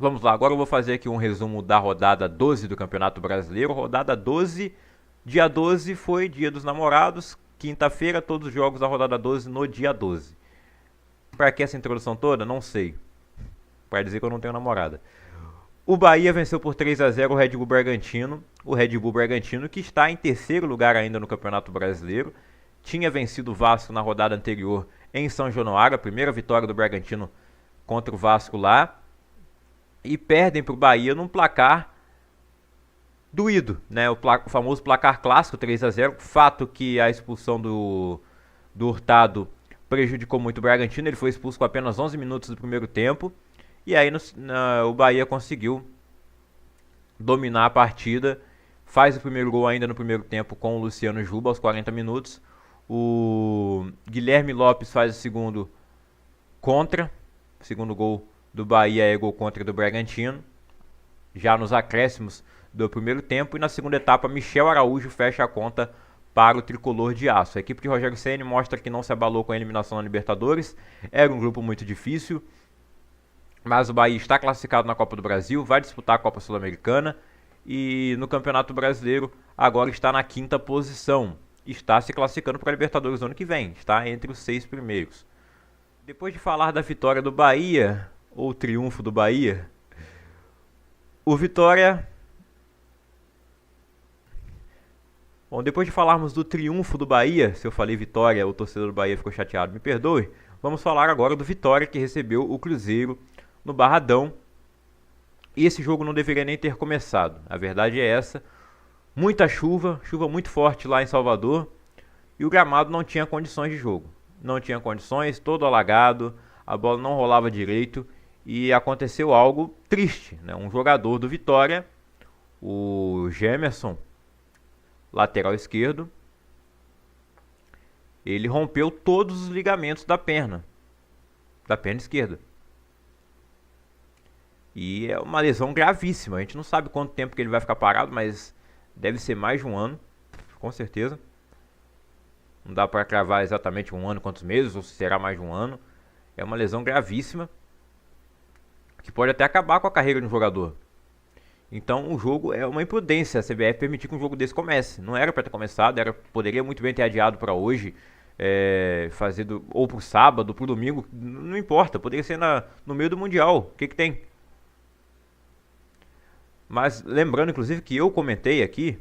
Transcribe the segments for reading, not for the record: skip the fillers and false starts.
Vamos lá, agora eu vou fazer aqui um resumo da rodada 12 do Campeonato Brasileiro. Rodada 12, dia 12 foi dia dos namorados, quinta-feira, todos os jogos da rodada 12 no dia 12. Pra que essa introdução toda? Não sei. Pra dizer que eu não tenho namorada. O Bahia venceu por 3-0 o Red Bull Bragantino. O Red Bull Bragantino que está em terceiro lugar ainda no Campeonato Brasileiro. Tinha vencido o Vasco na rodada anterior em São Januário, a primeira vitória do Bragantino contra o Vasco lá. E perdem para o Bahia num placar doído, né? O famoso placar clássico, 3-0. Fato que a expulsão do Hurtado prejudicou muito o Bragantino. Ele foi expulso com apenas 11 minutos do primeiro tempo. E aí o Bahia conseguiu dominar a partida. Faz o primeiro gol ainda no primeiro tempo com o Luciano Juba aos 40 minutos. O Guilherme Lopes faz o segundo contra. O segundo gol do Bahia é gol contra do Bragantino, já nos acréscimos do primeiro tempo. E na segunda etapa, Michel Araújo fecha a conta para o tricolor de aço. A equipe de Rogério Ceni mostra que não se abalou com a eliminação na Libertadores. Era um grupo muito difícil, mas o Bahia está classificado na Copa do Brasil, vai disputar a Copa Sul-Americana e no Campeonato Brasileiro agora está na quinta posição. Está se classificando para a Libertadores no ano que vem, está entre os 6 primeiros. Depois de falar da vitória do Bahia, ou triunfo do Bahia, o Vitória... Bom, depois de falarmos do triunfo do Bahia, se eu falei Vitória, o torcedor do Bahia ficou chateado, me perdoe. Vamos falar agora do Vitória, que recebeu o Cruzeiro no Barradão. E esse jogo não deveria nem ter começado, a verdade é essa. Muita chuva, chuva muito forte lá em Salvador, e o gramado não tinha condições de jogo. Não tinha condições, todo alagado, a bola não rolava direito. E aconteceu algo triste, né? Um jogador do Vitória, o Gemerson, lateral esquerdo, ele rompeu todos os ligamentos da perna esquerda. E é uma lesão gravíssima. A gente não sabe quanto tempo que ele vai ficar parado, mas deve ser mais de um ano, com certeza. Não dá para cravar exatamente um ano, quantos meses, ou se será mais de um ano. É uma lesão gravíssima, que pode até acabar com a carreira de um jogador. Então o jogo é uma imprudência a CBF permitir que um jogo desse comece. Não era para ter começado, poderia muito bem ter adiado para hoje, ou para o sábado, para o domingo, não importa, poderia ser no meio do Mundial, o que tem? Mas lembrando inclusive que eu comentei aqui,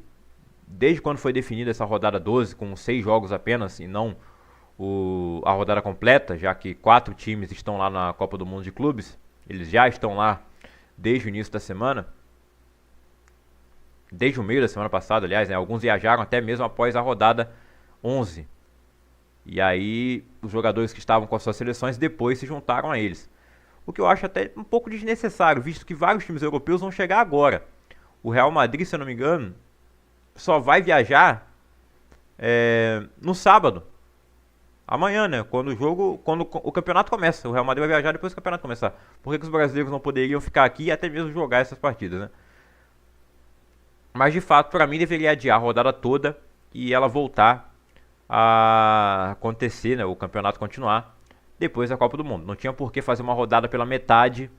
desde quando foi definida essa rodada 12, com 6 jogos apenas e não a rodada completa, já que 4 times estão lá na Copa do Mundo de Clubes, eles já estão lá desde o início da semana, desde o meio da semana passada, aliás, né? Alguns viajaram até mesmo após a rodada 11. E aí os jogadores que estavam com as suas seleções depois se juntaram a eles. O que eu acho até um pouco desnecessário, visto que vários times europeus vão chegar agora. O Real Madrid, se eu não me engano, só vai viajar no sábado. Amanhã, né? Quando o campeonato começa. O Real Madrid vai viajar depois que o campeonato começar. Por que os brasileiros não poderiam ficar aqui e até mesmo jogar essas partidas, né? Mas de fato, para mim, deveria adiar a rodada toda e ela voltar a acontecer, né? O campeonato continuar depois da Copa do Mundo. Não tinha por que fazer uma rodada pela metade,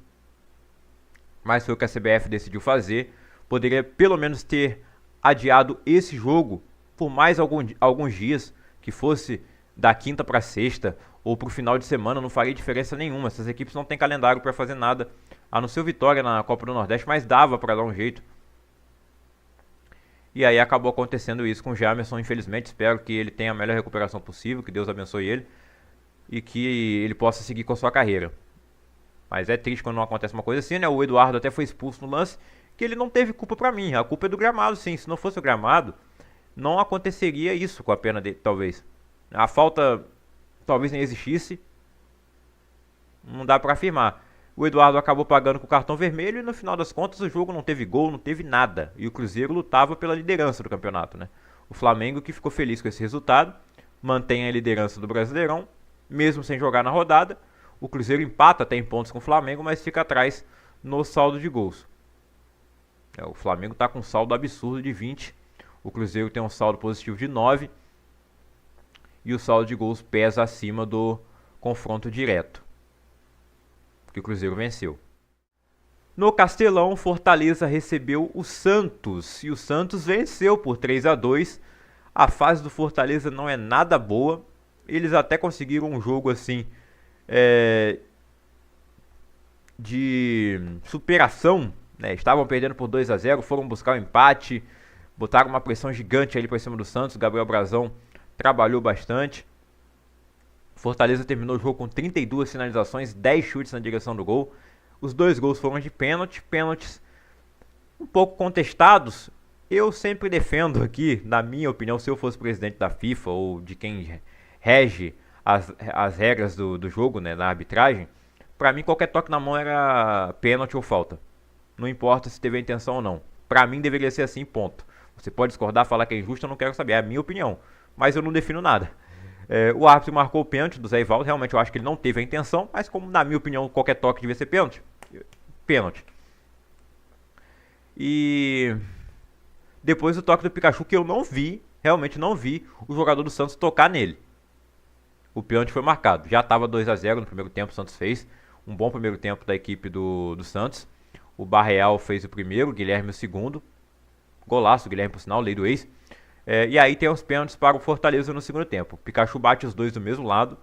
mas foi o que a CBF decidiu fazer. Poderia pelo menos ter adiado esse jogo por mais alguns dias, que fosse da quinta para sexta ou para o final de semana, não faria diferença nenhuma. Essas equipes não têm calendário para fazer nada, a não ser Vitória na Copa do Nordeste, mas dava para dar um jeito. E aí acabou acontecendo isso com o Jamerson, infelizmente. Espero que ele tenha a melhor recuperação possível, que Deus abençoe ele e que ele possa seguir com a sua carreira. Mas é triste quando não acontece uma coisa assim, né? O Eduardo até foi expulso no lance, que ele não teve culpa pra mim. A culpa é do gramado, sim. Se não fosse o gramado, não aconteceria isso com a perna dele, talvez. A falta talvez nem existisse. Não dá pra afirmar. O Eduardo acabou pagando com o cartão vermelho e no final das contas o jogo não teve gol, não teve nada. E o Cruzeiro lutava pela liderança do campeonato, né? O Flamengo, que ficou feliz com esse resultado, mantém a liderança do Brasileirão, mesmo sem jogar na rodada. O Cruzeiro empata até em pontos com o Flamengo, mas fica atrás no saldo de gols. O Flamengo está com um saldo absurdo de 20. O Cruzeiro tem um saldo positivo de 9. E o saldo de gols pesa acima do confronto direto, que o Cruzeiro venceu. No Castelão, Fortaleza recebeu o Santos e o Santos venceu por 3-2. A fase do Fortaleza não é nada boa. Eles até conseguiram um jogo assim de superação, né? Estavam perdendo por 2-0, foram buscar o empate, botaram uma pressão gigante ali para cima do Santos. Gabriel Brazão trabalhou bastante. Fortaleza terminou o jogo com 32 finalizações, 10 chutes na direção do gol. Os 2 gols foram de pênalti, pênaltis um pouco contestados. Eu sempre defendo aqui, na minha opinião, se eu fosse presidente da FIFA ou de quem rege as regras do jogo, né, na arbitragem, pra mim qualquer toque na mão era pênalti ou falta. Não importa se teve a intenção ou não. Pra mim deveria ser assim, ponto. Você pode discordar, falar que é injusto, eu não quero saber, é a minha opinião. Mas eu não defino nada. O árbitro marcou o pênalti do Zé Ivaldo, realmente eu acho que ele não teve a intenção, mas como na minha opinião qualquer toque devia ser pênalti, pênalti. E depois do toque do Pikachu, que eu não vi, realmente não vi o jogador do Santos tocar nele. O pênalti foi marcado, já estava 2-0 no primeiro tempo, o Santos fez um bom primeiro tempo da equipe do Santos. O Barreal fez o primeiro, o Guilherme o segundo, golaço, o Guilherme por sinal, lei do ex. E aí tem os pênaltis para o Fortaleza no segundo tempo. O Pikachu bate os dois do mesmo lado.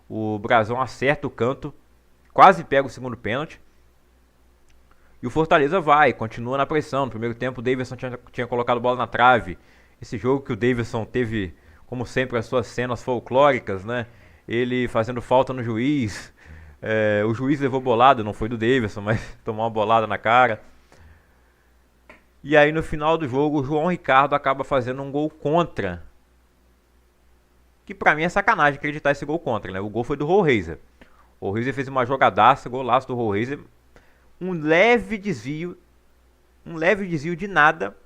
O Brazão acerta o canto. Quase pega o segundo pênalti. E o Fortaleza vai, continua na pressão. No primeiro tempo o Davidson tinha colocado bola na trave. Esse jogo que o Davidson teve, como sempre, as suas cenas folclóricas, né? Ele fazendo falta no juiz. O juiz levou bolada, não foi do Davidson, mas tomou uma bolada na cara. E aí no final do jogo o João Ricardo acaba fazendo um gol contra. Que pra mim é sacanagem acreditar esse gol contra, né? O gol foi do Rollraiser. O Rollraiser fez uma jogadaça, golaço do Rollraiser. Um leve desvio de nada.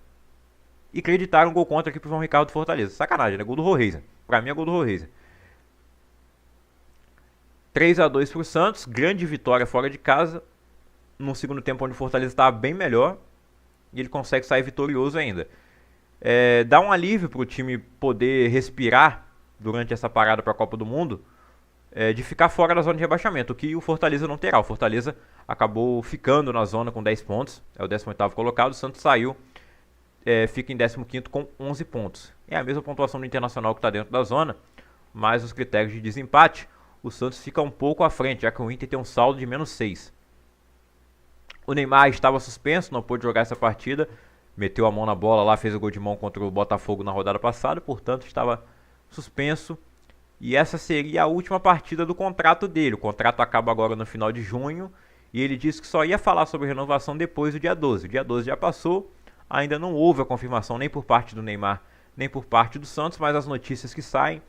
E acreditaram um gol contra aqui pro João Ricardo do Fortaleza. Sacanagem, né? Gol do Rollraiser. Pra mim é gol do Rollraiser. 3-2 pro Santos, grande vitória fora de casa. No segundo tempo onde o Fortaleza estava bem melhor. E ele consegue sair vitorioso ainda. Dá um alívio para o time poder respirar durante essa parada para a Copa do Mundo, de ficar fora da zona de rebaixamento, o que o Fortaleza não terá. O Fortaleza acabou ficando na zona com 10 pontos, é o 18º colocado, o Santos saiu, fica em 15º com 11 pontos. É a mesma pontuação do Internacional que está dentro da zona, mas os critérios de desempate, o Santos fica um pouco à frente, já que o Inter tem um saldo de menos 6. O Neymar estava suspenso, não pôde jogar essa partida. Meteu a mão na bola lá, fez o gol de mão contra o Botafogo na rodada passada. Portanto, estava suspenso. E essa seria a última partida do contrato dele. O contrato acaba agora no final de junho. E ele disse que só ia falar sobre renovação depois do dia 12. O dia 12 já passou. Ainda não houve a confirmação nem por parte do Neymar, nem por parte do Santos. Mas as notícias que saem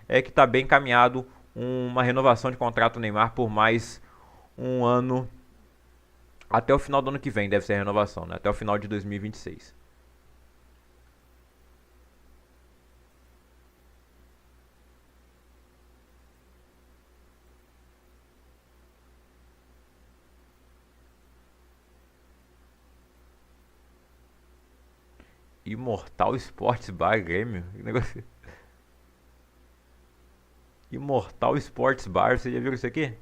é que está bem encaminhado uma renovação de contrato do Neymar por mais um ano. Até o final do ano que vem deve ser a renovação, né? Até o final de 2026. Imortal Sports Bar Grêmio. Que negócio. Imortal Sports Bar, você já viu isso aqui?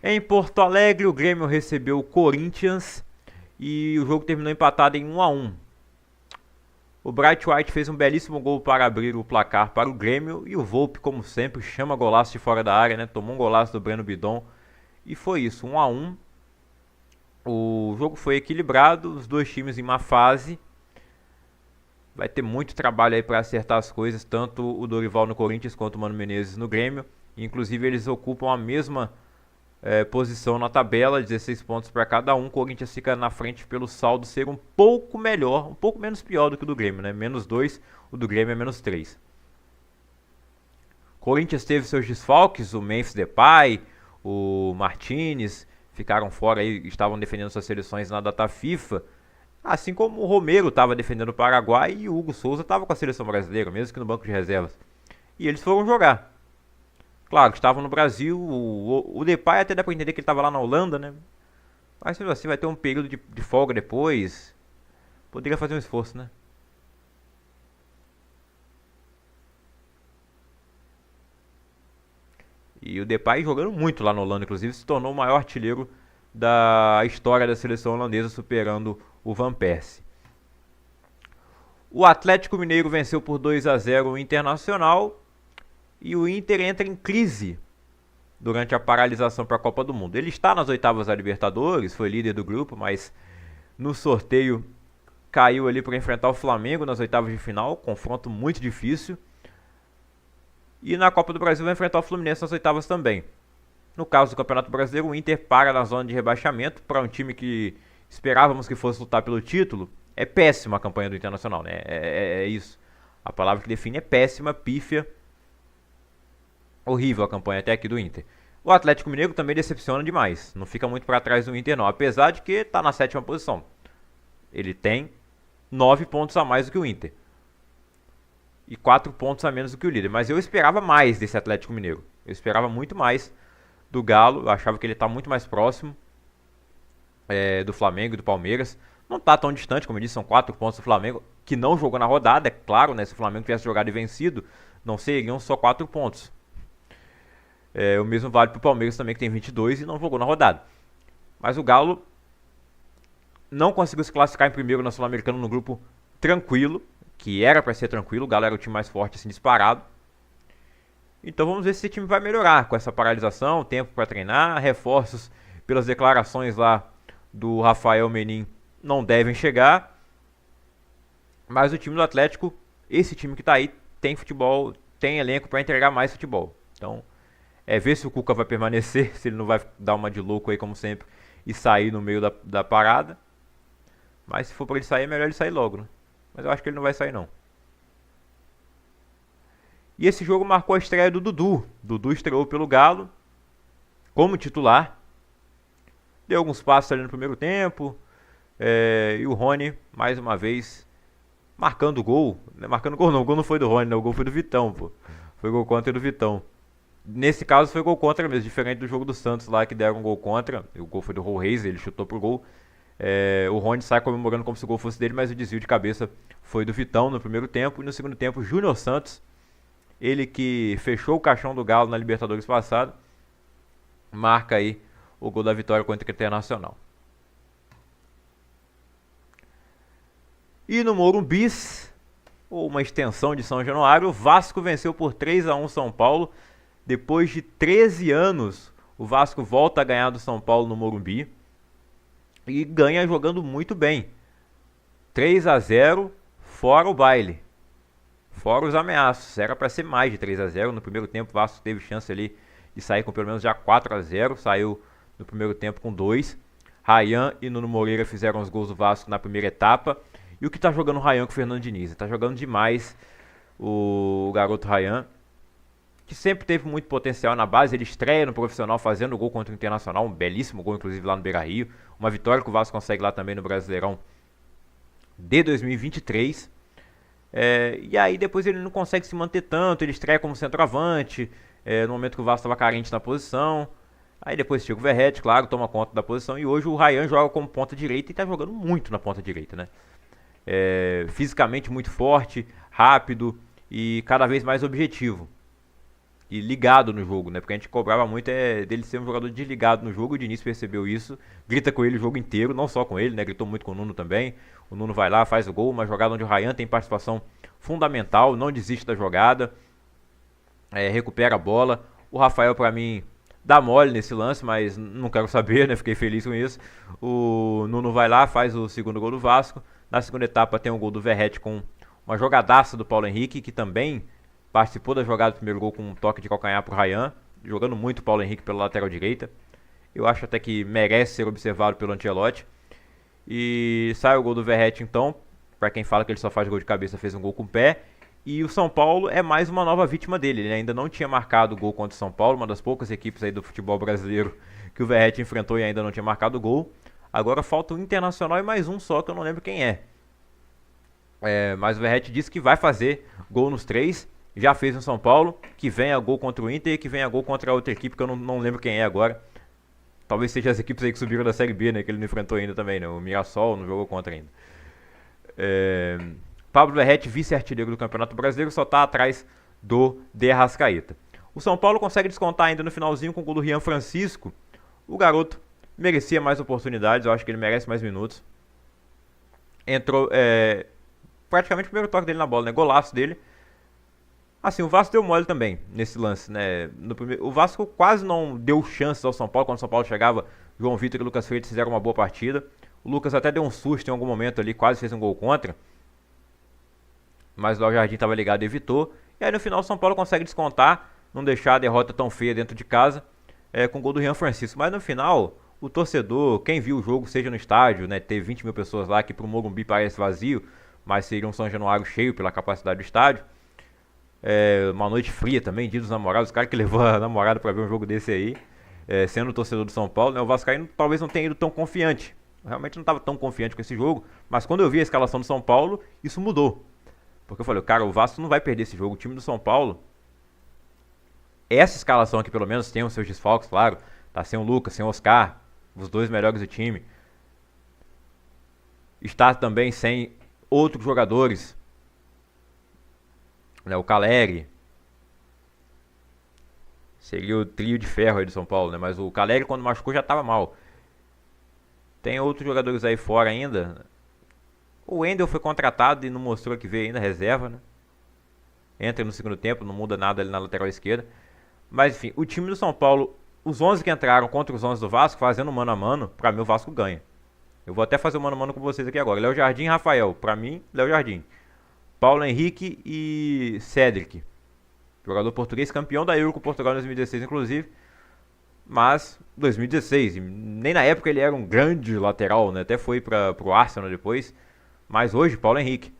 Em Porto Alegre, o Grêmio recebeu o Corinthians e o jogo terminou empatado em 1-1. O Bright White fez um belíssimo gol para abrir o placar para o Grêmio e o Volpi, como sempre, chama golaço de fora da área, né? Tomou um golaço do Breno Bidon e foi isso, 1-1. O jogo foi equilibrado, os dois times em má fase. Vai ter muito trabalho aí para acertar as coisas, tanto o Dorival no Corinthians quanto o Mano Menezes no Grêmio. Inclusive eles ocupam a mesma posição na tabela, 16 pontos para cada um. O Corinthians fica na frente pelo saldo ser um pouco melhor, um pouco menos pior do que o do Grêmio, né? Menos 2, o do Grêmio é menos 3. Corinthians teve seus desfalques, o Memphis Depay, o Martinez, ficaram fora aí, estavam defendendo suas seleções na data FIFA. Assim como o Romero estava defendendo o Paraguai e o Hugo Souza estava com a seleção brasileira, mesmo que no banco de reservas. E eles foram jogar. Claro, estavam no Brasil, o Depay até dá pra entender que ele estava lá na Holanda, né? Mas se assim, vai ter um período de folga depois. Poderia fazer um esforço, né? E o Depay jogando muito lá na Holanda, inclusive se tornou o maior artilheiro da história da seleção holandesa, superando o Van Persie. O Atlético Mineiro venceu por 2-0 o Internacional e o Inter entra em crise durante a paralisação para a Copa do Mundo. Ele está nas oitavas da Libertadores, foi líder do grupo, mas no sorteio caiu ali para enfrentar o Flamengo nas oitavas de final, confronto muito difícil. E na Copa do Brasil vai enfrentar o Fluminense nas oitavas também. No caso do Campeonato Brasileiro, o Inter para na zona de rebaixamento para um time que esperávamos que fosse lutar pelo título. É péssima a campanha do Internacional, né? É isso. A palavra que define é péssima, pífia. Horrível a campanha até aqui do Inter. O Atlético Mineiro também decepciona demais. Não fica muito para trás do Inter não, apesar de que está na 7ª posição. Ele tem 9 pontos a mais do que o Inter. E 4 pontos a menos do que o líder. Mas eu esperava mais desse Atlético Mineiro. Eu esperava muito mais do Galo. Eu achava que ele está muito mais próximo do Flamengo e do Palmeiras. Não está tão distante, como eu disse, são 4 pontos do Flamengo, que não jogou na rodada, é claro, né? Se o Flamengo tivesse jogado e vencido, não seriam só 4 pontos. O mesmo vale para o Palmeiras também, que tem 22 e não jogou na rodada. Mas o Galo não conseguiu se classificar em primeiro na Sul-Americana no grupo tranquilo, que era para ser tranquilo. O Galo era o time mais forte, assim, disparado. Então vamos ver se esse time vai melhorar com essa paralisação, tempo para treinar, reforços pelas declarações lá do Rafael Menin não devem chegar. Mas o time do Atlético, esse time que está aí, tem futebol, tem elenco para entregar mais futebol. Então ver se o Cuca vai permanecer, se ele não vai dar uma de louco aí como sempre e sair no meio da parada. Mas se for para ele sair, é melhor ele sair logo, né? Mas eu acho que ele não vai sair não. E esse jogo marcou a estreia do Dudu. Dudu estreou pelo Galo como titular. Deu alguns passos ali no primeiro tempo. E o Rony, mais uma vez, marcando gol. Marcando gol não, o gol não foi do Rony, né? O gol foi do Vitão, pô. Foi gol contra do Vitão. Nesse caso foi gol contra mesmo, diferente do jogo do Santos lá que deram um gol contra. O gol foi do Raul Reis, ele chutou pro gol. O Rony sai comemorando como se o gol fosse dele, mas o desvio de cabeça foi do Vitão no primeiro tempo. E no segundo tempo, Júnior Santos, ele que fechou o caixão do Galo na Libertadores passada, marca aí o gol da vitória contra o Internacional. E no Morumbi, ou uma extensão de São Januário, o Vasco venceu por 3-1 São Paulo. Depois de 13 anos, o Vasco volta a ganhar do São Paulo no Morumbi. E ganha jogando muito bem. 3-0, fora o baile. Fora os ameaços. Era para ser mais de 3-0. No primeiro tempo, o Vasco teve chance ali de sair com pelo menos já 4-0. Saiu no primeiro tempo com 2. Ryan e Nuno Moreira fizeram os gols do Vasco na primeira etapa. E o que tá jogando o Ryan com o Fernando Diniz? Tá jogando demais o garoto Ryan, que sempre teve muito potencial na base. Ele estreia no profissional fazendo gol contra o Internacional, um belíssimo gol inclusive lá no Beira-Rio, uma vitória que o Vasco consegue lá também no Brasileirão de 2023. E aí depois ele não consegue se manter tanto, ele estreia como centroavante, no momento que o Vasco estava carente na posição. Aí depois chega o Verratti, claro, toma conta da posição, e hoje o Ryan joga como ponta direita e está jogando muito na ponta direita, né? Fisicamente muito forte, rápido e cada vez mais objetivo. E ligado no jogo, né? Porque a gente cobrava muito dele ser um jogador desligado no jogo. O Diniz percebeu isso, grita com ele o jogo inteiro, não só com ele, né? Gritou muito com o Nuno também. O Nuno vai lá, faz o gol, uma jogada onde o Ryan tem participação fundamental, não desiste da jogada, recupera a bola. O Rafael, pra mim, dá mole nesse lance, mas não quero saber, né? Fiquei feliz com isso. O Nuno vai lá, faz o segundo gol do Vasco. Na segunda etapa tem um gol do Verratti com uma jogadaça do Paulo Henrique, que também participou da jogada do primeiro gol com um toque de calcanhar pro Ryan, jogando muito o Paulo Henrique pela lateral direita. Eu acho até que merece ser observado pelo Ancelotti. E sai o gol do Verratti então, para quem fala que ele só faz gol de cabeça, fez um gol com o pé. E o São Paulo é mais uma nova vítima dele. Ele ainda não tinha marcado gol contra o São Paulo, uma das poucas equipes aí do futebol brasileiro que o Verratti enfrentou e ainda não tinha marcado gol. Agora falta o Internacional e mais um só, que eu não lembro quem é. Mas o Verratti disse que vai fazer gol nos 3. Já fez no São Paulo, que venha gol contra o Inter e que venha gol contra a outra equipe, que eu não lembro quem é agora. Talvez seja as equipes aí que subiram da Série B, né, que ele não enfrentou ainda também, né? O Mirassol não jogou contra ainda. Pablo Verratti, vice-artilheiro do Campeonato Brasileiro, só está atrás do De Arrascaeta. O São Paulo consegue descontar ainda no finalzinho com o gol do Rian Francisco. O garoto merecia mais oportunidades, eu acho que ele merece mais minutos. Entrou praticamente o primeiro toque dele na bola, né? Golaço dele. Assim, o Vasco deu mole também nesse lance, né? O Vasco quase não deu chances ao São Paulo. Quando o São Paulo chegava, João Vitor e Lucas Freitas fizeram uma boa partida. O Lucas até deu um susto em algum momento ali, quase fez um gol contra. Mas o Léo Jardim estava ligado e evitou. E aí no final o São Paulo consegue descontar, não deixar a derrota tão feia dentro de casa, com o gol do Rian Francisco. Mas no final, o torcedor, quem viu o jogo, seja no estádio, né? Teve 20 mil pessoas lá, que pro Morumbi parece vazio, mas seria um São Januário cheio pela capacidade do estádio. Uma noite fria também, dia dos namorados, o cara que levou a namorada para ver um jogo desse aí, sendo torcedor do São Paulo, né? O Vascaíno talvez não tenha ido tão confiante. Realmente não estava tão confiante com esse jogo, mas quando eu vi a escalação do São Paulo, isso mudou. Porque eu falei, cara, o Vasco não vai perder esse jogo. O time do São Paulo, essa escalação aqui pelo menos tem os seus desfalques, claro. Tá sem o Lucas, sem o Oscar, os dois melhores do time. Está também sem outros jogadores, né, o Caleri. Seria o trio de ferro aí do São Paulo, né? Mas o Caleri, quando machucou, já estava mal. Tem outros jogadores aí fora ainda. O Wendel foi contratado e não mostrou que veio ainda, reserva, né? Entra no segundo tempo, não muda nada ali na lateral esquerda. Mas enfim, o time do São Paulo, os 11 que entraram contra os 11 do Vasco, fazendo mano a mano, pra mim o Vasco ganha. Eu vou até fazer o mano a mano com vocês aqui agora. Léo Jardim e Rafael, pra mim, Léo Jardim. Paulo Henrique e Cédric. Jogador português, campeão da Euro com Portugal em 2016, inclusive. Mas 2016, nem na época ele era um grande lateral, né? Até foi pro Arsenal depois. Mas hoje, Paulo Henrique.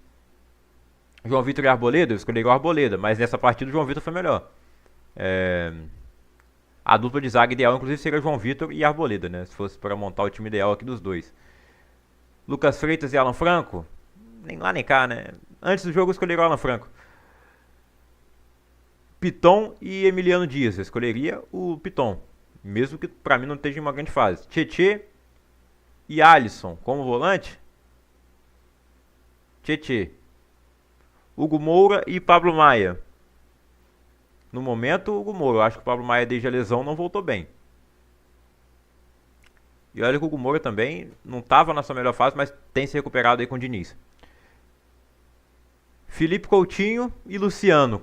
João Vitor e Arboleda, eu escolhi o Arboleda, mas nessa partida o João Vitor foi melhor. A dupla de zaga ideal, inclusive, seria João Vitor e Arboleda, né? Se fosse para montar o time ideal aqui dos dois. Lucas Freitas e Alan Franco, nem lá nem cá, né? Antes do jogo eu escolhi o Alan Franco. Piton e Emiliano Dias, eu escolheria o Piton, mesmo que pra mim não esteja em uma grande fase. Tietê e Alisson como volante. Tietê. Hugo Moura e Pablo Maia. No momento, Hugo Moura. Eu acho que o Pablo Maia, desde a lesão, não voltou bem. E olha que o Hugo Moura também não estava na sua melhor fase, mas tem se recuperado aí com o Diniz. Felipe Coutinho e Luciano.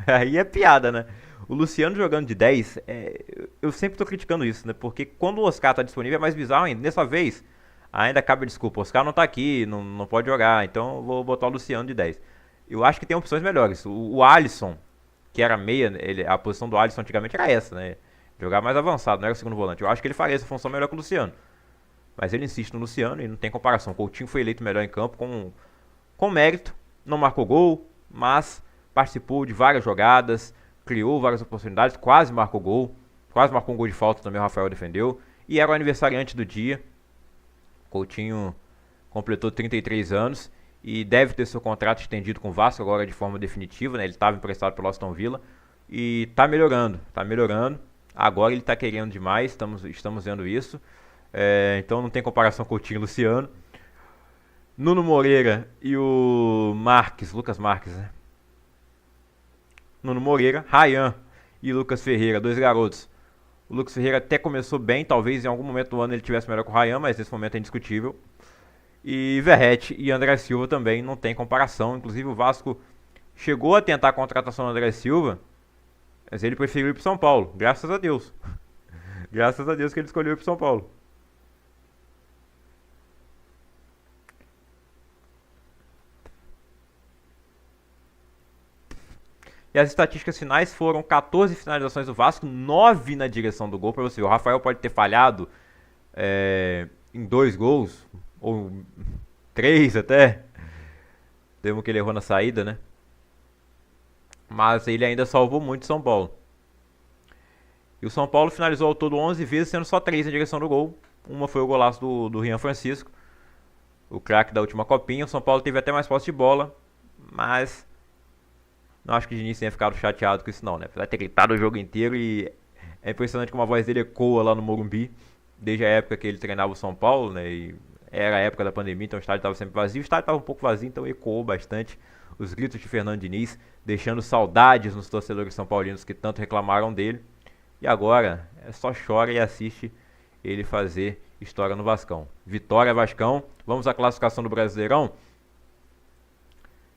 Aí é piada, né? O Luciano jogando de 10, eu sempre tô criticando isso, né? Porque quando o Oscar tá disponível é mais bizarro ainda. Dessa vez, ainda cabe a desculpa. O Oscar não tá aqui, não pode jogar, então eu vou botar o Luciano de 10. Eu acho que tem opções melhores. O Alisson, que era meia, a posição do Alisson antigamente era essa, né? Jogar mais avançado, não era o segundo volante. Eu acho que ele faria essa função melhor que o Luciano. Mas ele insiste no Luciano e não tem comparação. O Coutinho foi eleito melhor em campo com mérito. Não marcou gol, mas participou de várias jogadas, criou várias oportunidades, quase marcou gol. Quase marcou um gol de falta também, o Rafael defendeu. E era o aniversariante do dia. Coutinho completou 33 anos e deve ter seu contrato estendido com o Vasco agora de forma definitiva, né? Ele estava emprestado pelo Aston Villa e tá melhorando. Agora ele tá querendo demais, estamos vendo isso. Então não tem comparação com Coutinho e Luciano. Nuno Moreira e o Lucas Marques, né? Nuno Moreira, Ryan e Lucas Ferreira, dois garotos. O Lucas Ferreira até começou bem, talvez em algum momento do ano ele tivesse melhor que o Ryan, mas nesse momento é indiscutível. E Verratti e André Silva também não tem comparação. Inclusive o Vasco chegou a tentar a contratação do André Silva, mas ele preferiu ir para São Paulo, graças a Deus. Graças a Deus que ele escolheu ir para São Paulo. E as estatísticas finais foram 14 finalizações do Vasco, 9 na direção do gol. Para você ver, o Rafael pode ter falhado em 2 gols, ou 3 até. Temos que ele errou na saída, né? Mas ele ainda salvou muito o São Paulo. E o São Paulo finalizou ao todo 11 vezes, sendo só 3 na direção do gol. Uma foi o golaço do Rian Francisco, o craque da última copinha. O São Paulo teve até mais posse de bola, mas não acho que o Diniz tenha ficado chateado com isso não, né? Apesar de ter gritado o jogo inteiro, e é impressionante como a voz dele ecoa lá no Morumbi, desde a época que ele treinava o São Paulo, né? E era a época da pandemia, então o estádio estava sempre vazio. O estádio estava um pouco vazio, então ecoou bastante os gritos de Fernando Diniz, deixando saudades nos torcedores são paulinos que tanto reclamaram dele. E agora é só chora e assiste ele fazer história no Vascão. Vitória, Vascão. Vamos à classificação do Brasileirão.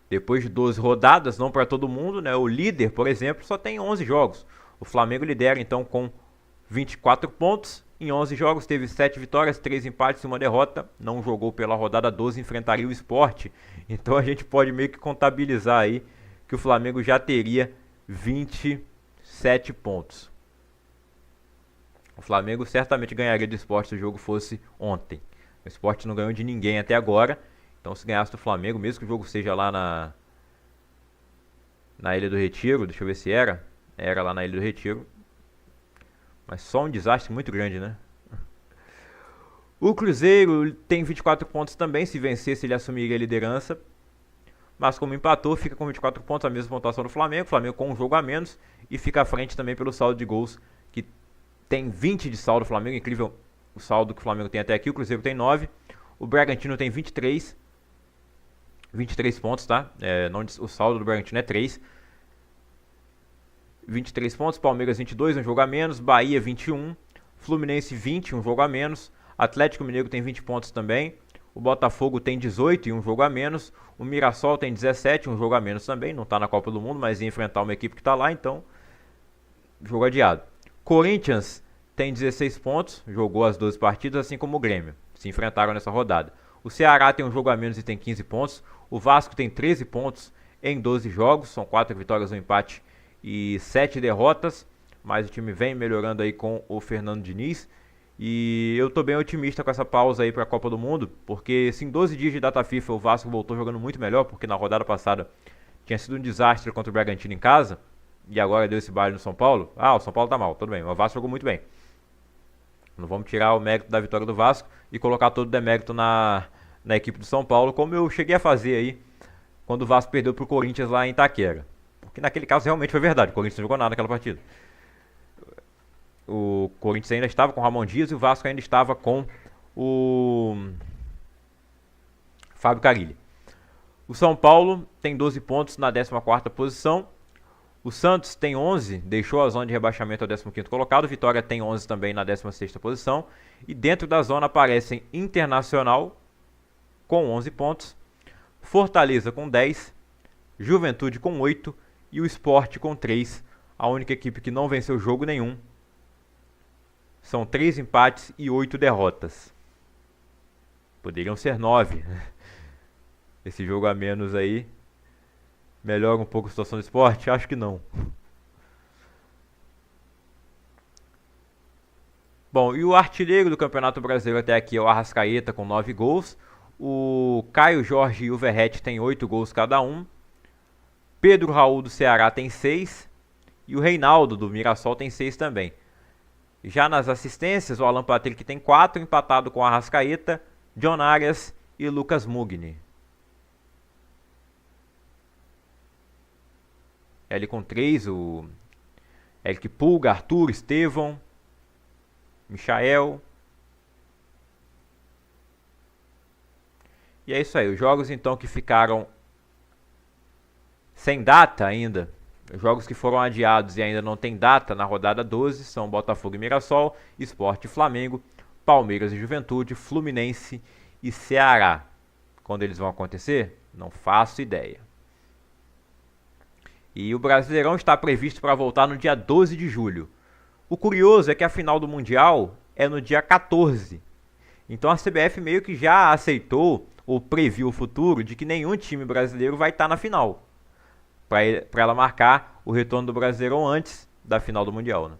Depois de 12 rodadas, não para todo mundo, né? O líder, por exemplo, só tem 11 jogos. O Flamengo lidera então com 24 pontos. Em 11 jogos teve 7 vitórias, 3 empates e 1 derrota. Não jogou pela rodada 12, enfrentaria o Sport. Então a gente pode meio que contabilizar aí que o Flamengo já teria 27 pontos. O Flamengo certamente ganharia do Sport se o jogo fosse ontem. O Sport não ganhou de ninguém até agora. Então se ganhasse do Flamengo, mesmo que o jogo seja lá na Ilha do Retiro, deixa eu ver se era lá na Ilha do Retiro. Mas só um desastre muito grande, né? O Cruzeiro tem 24 pontos também, se vencesse ele assumiria a liderança. Mas como empatou, fica com 24 pontos, a mesma pontuação do Flamengo. O Flamengo com um jogo a menos e fica à frente também pelo saldo de gols, que tem 20 de saldo. O Flamengo, incrível o saldo que o Flamengo tem até aqui. O Cruzeiro tem 9. O Bragantino tem 23 pontos, tá? O saldo do Bragantino é 3. 23 pontos, Palmeiras 22, um jogo a menos. Bahia 21, Fluminense 20, um jogo a menos. Atlético Mineiro tem 20 pontos também. O Botafogo tem 18 e um jogo a menos. O Mirassol tem 17, um jogo a menos também. Não está na Copa do Mundo, mas ia enfrentar uma equipe que está lá, então jogo adiado. Corinthians tem 16 pontos, jogou as 12 partidas, assim como o Grêmio. Se enfrentaram nessa rodada. O Ceará tem um jogo a menos e tem 15 pontos. O Vasco tem 13 pontos em 12 jogos. São 4 vitórias, um empate e 7 derrotas. Mas o time vem melhorando aí com o Fernando Diniz. E eu tô bem otimista com essa pausa aí para a Copa do Mundo. Porque se em 12 dias de data FIFA o Vasco voltou jogando muito melhor. Porque na rodada passada tinha sido um desastre contra o Bragantino em casa. E agora deu esse baile no São Paulo. Ah, o São Paulo tá mal, tudo bem. O Vasco jogou muito bem. Não vamos tirar o mérito da vitória do Vasco e colocar todo o demérito na equipe do São Paulo, como eu cheguei a fazer aí quando o Vasco perdeu pro Corinthians lá em Itaquera. Porque naquele caso realmente foi verdade, o Corinthians não jogou nada naquela partida. O Corinthians ainda estava com o Ramon Dias e o Vasco ainda estava com o Fábio Carille. O São Paulo tem 12 pontos na 14ª posição. O Santos tem 11, deixou a zona de rebaixamento ao 15º colocado. Vitória tem 11 também na 16ª posição. E dentro da zona aparecem Internacional com 11 pontos, Fortaleza com 10, Juventude com 8 e o Sport com 3. A única equipe que não venceu jogo nenhum. São 3 empates e 8 derrotas. Poderiam ser 9. Esse jogo a menos aí melhora um pouco a situação do Sport? Acho que não. Bom, e o artilheiro do Campeonato Brasileiro até aqui é o Arrascaeta com 9 gols. O Caio Jorge e o Verratti têm 8 gols cada um. Pedro Raul do Ceará tem 6. E o Reinaldo do Mirassol tem 6 também. Já nas assistências, o Alan Patrick tem 4, empatado com o Arrascaeta, John Arias e Lucas Mugni. Ele com 3, o Eric Pulga, Arthur, Estevão, Michael. E é isso aí, os jogos então que ficaram sem data ainda, os jogos que foram adiados e ainda não tem data na rodada 12 são Botafogo e Mirassol, Sport e Flamengo, Palmeiras e Juventude, Fluminense e Ceará. Quando eles vão acontecer? Não faço ideia. E o Brasileirão está previsto para voltar no dia 12 de julho. O curioso é que a final do Mundial é no dia 14. Então a CBF meio que já aceitou ou previu o futuro de que nenhum time brasileiro vai estar na final. Para ela marcar o retorno do Brasileirão antes da final do Mundial, né?